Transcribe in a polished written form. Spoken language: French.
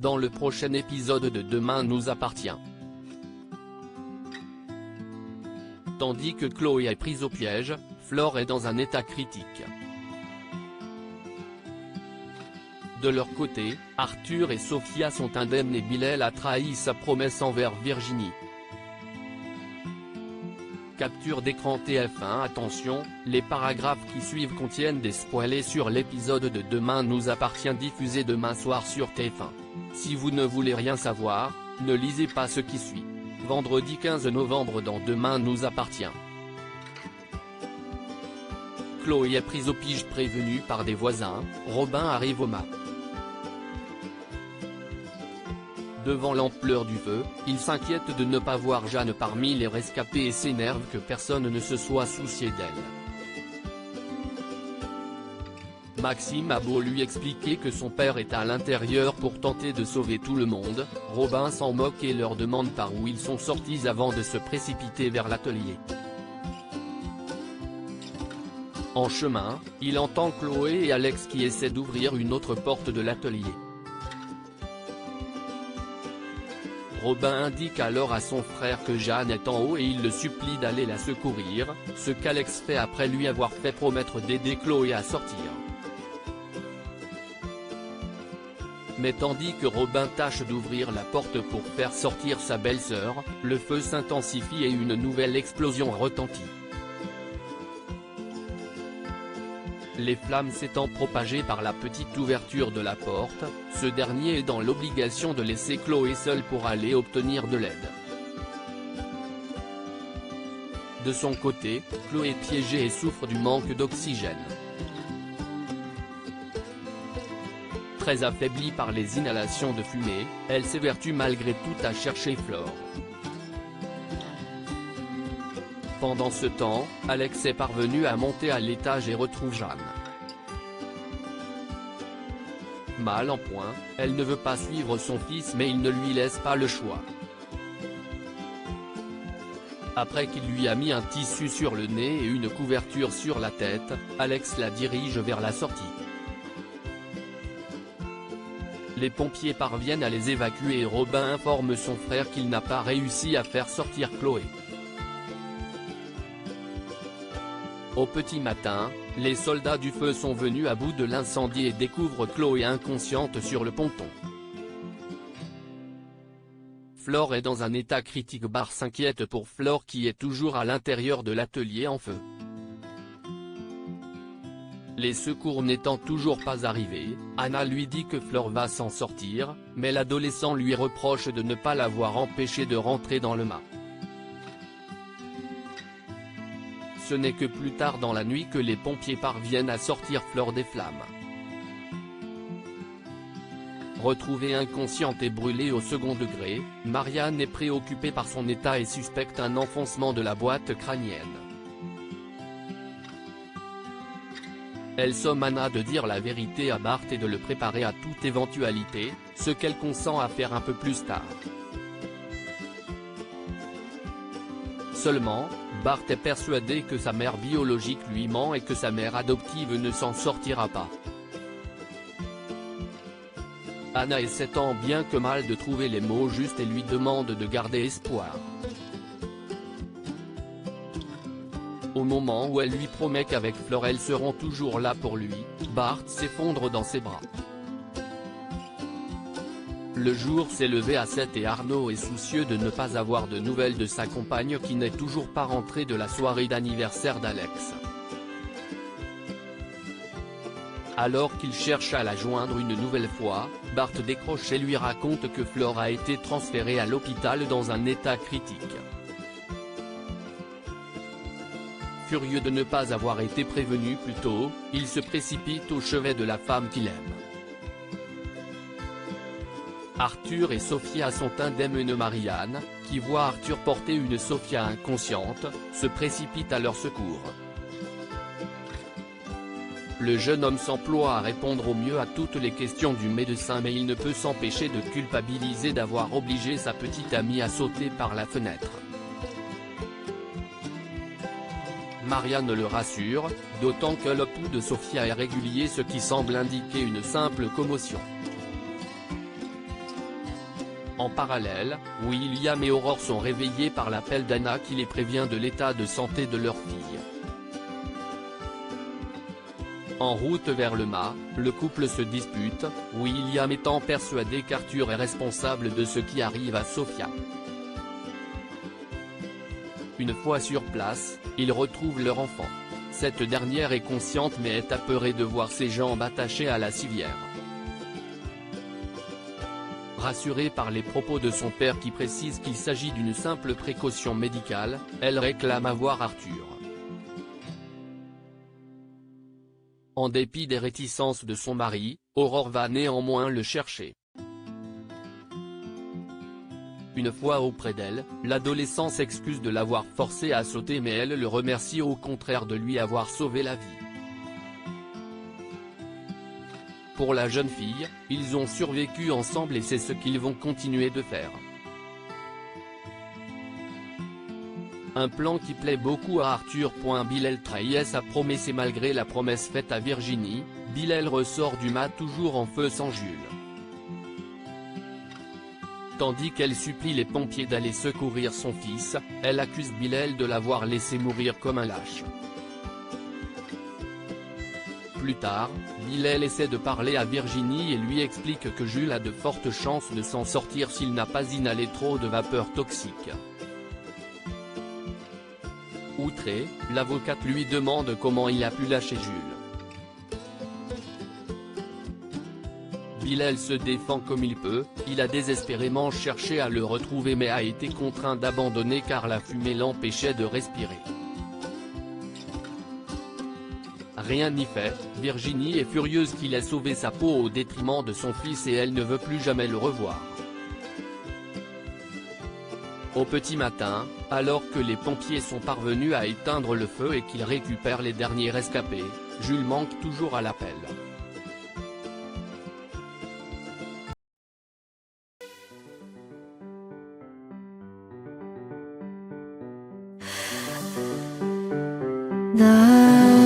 dans le prochain épisode de Demain nous appartient. Tandis que Chloé est prise au piège, Flore est dans un état critique. De leur côté, Arthur et Sophia sont indemnes et Bilal a trahi sa promesse envers Virginie. Capture d'écran TF1. Attention, les paragraphes qui suivent contiennent des spoilers sur l'épisode de Demain nous appartient diffusé demain soir sur TF1. Si vous ne voulez rien savoir, ne lisez pas ce qui suit. Vendredi 15 novembre dans Demain nous appartient. Chloé est prise au piège prévenue par des voisins, Robin arrive au mât. Devant l'ampleur du feu, il s'inquiète de ne pas voir Jeanne parmi les rescapés et s'énerve que personne ne se soit soucié d'elle. Maxime a beau lui expliquer que son père est à l'intérieur pour tenter de sauver tout le monde, Robin s'en moque et leur demande par où ils sont sortis avant de se précipiter vers l'atelier. En chemin, il entend Chloé et Alex qui essaient d'ouvrir une autre porte de l'atelier. Robin indique alors à son frère que Jeanne est en haut et il le supplie d'aller la secourir, ce qu'Alex fait après lui avoir fait promettre d'aider Chloé à sortir. Mais tandis que Robin tâche d'ouvrir la porte pour faire sortir sa belle-sœur, le feu s'intensifie et une nouvelle explosion retentit. Les flammes s'étant propagées par la petite ouverture de la porte, ce dernier est dans l'obligation de laisser Chloé seule pour aller obtenir de l'aide. De son côté, Chloé est piégée et souffre du manque d'oxygène. Très affaiblie par les inhalations de fumée, elle s'évertue malgré tout à chercher Flore. Pendant ce temps, Alex est parvenu à monter à l'étage et retrouve Jeanne. Mal en point, elle ne veut pas suivre son fils mais il ne lui laisse pas le choix. Après qu'il lui a mis un tissu sur le nez et une couverture sur la tête, Alex la dirige vers la sortie. Les pompiers parviennent à les évacuer et Robin informe son frère qu'il n'a pas réussi à faire sortir Chloé. Au petit matin, les soldats du feu sont venus à bout de l'incendie et découvrent Chloé inconsciente sur le ponton. Flore est dans un état critique. Bart s'inquiète pour Flore qui est toujours à l'intérieur de l'atelier en feu. Les secours n'étant toujours pas arrivés, Anna lui dit que Flore va s'en sortir, mais l'adolescent lui reproche de ne pas l'avoir empêché de rentrer dans le mât. Ce n'est que plus tard dans la nuit que les pompiers parviennent à sortir Flore des flammes. Retrouvée inconsciente et brûlée au second degré, Marianne est préoccupée par son état et suspecte un enfoncement de la boîte crânienne. Elle somme Anna de dire la vérité à Bart et de le préparer à toute éventualité, ce qu'elle consent à faire un peu plus tard. Seulement, Bart est persuadé que sa mère biologique lui ment et que sa mère adoptive ne s'en sortira pas. Anna essaie tant bien que mal de trouver les mots justes et lui demande de garder espoir. Au moment où elle lui promet qu'avec Flore elles seront toujours là pour lui, Bart s'effondre dans ses bras. Le jour s'est levé à 7 et Arnaud est soucieux de ne pas avoir de nouvelles de sa compagne qui n'est toujours pas rentrée de la soirée d'anniversaire d'Alex. Alors qu'il cherche à la joindre une nouvelle fois, Bart décroche et lui raconte que Flore a été transférée à l'hôpital dans un état critique. Furieux de ne pas avoir été prévenu plus tôt, il se précipite au chevet de la femme qu'il aime. Arthur et Sophia sont indemnes. Marianne, qui voit Arthur porter une Sophia inconsciente, se précipite à leur secours. Le jeune homme s'emploie à répondre au mieux à toutes les questions du médecin mais il ne peut s'empêcher de culpabiliser d'avoir obligé sa petite amie à sauter par la fenêtre. Marianne le rassure, d'autant que le pouls de Sophia est régulier, ce qui semble indiquer une simple commotion. En parallèle, William et Aurore sont réveillés par l'appel d'Anna qui les prévient de l'état de santé de leur fille. En route vers le mât, le couple se dispute, William étant persuadé qu'Arthur est responsable de ce qui arrive à Sophia. Une fois sur place, ils retrouvent leur enfant. Cette dernière est consciente mais est apeurée de voir ses jambes attachées à la civière. Rassurée par les propos de son père qui précise qu'il s'agit d'une simple précaution médicale, elle réclame à voir Arthur. En dépit des réticences de son mari, Aurore va néanmoins le chercher. Une fois auprès d'elle, l'adolescent s'excuse de l'avoir forcé à sauter mais elle le remercie au contraire de lui avoir sauvé la vie. Pour la jeune fille, ils ont survécu ensemble et c'est ce qu'ils vont continuer de faire. Un plan qui plaît beaucoup à Arthur. Bilal trahit sa promesse et malgré la promesse faite à Virginie, Bilal ressort du mât toujours en feu sans Jules. Tandis qu'elle supplie les pompiers d'aller secourir son fils, elle accuse Bilal de l'avoir laissé mourir comme un lâche. Plus tard, Bilal essaie de parler à Virginie et lui explique que Jules a de fortes chances de s'en sortir s'il n'a pas inhalé trop de vapeur toxique. Outré, l'avocate lui demande comment il a pu lâcher Jules. Bilal se défend comme il peut, il a désespérément cherché à le retrouver mais a été contraint d'abandonner car la fumée l'empêchait de respirer. Rien n'y fait, Virginie est furieuse qu'il ait sauvé sa peau au détriment de son fils et elle ne veut plus jamais le revoir. Au petit matin, alors que les pompiers sont parvenus à éteindre le feu et qu'ils récupèrent les derniers rescapés, Jules manque toujours à l'appel. 나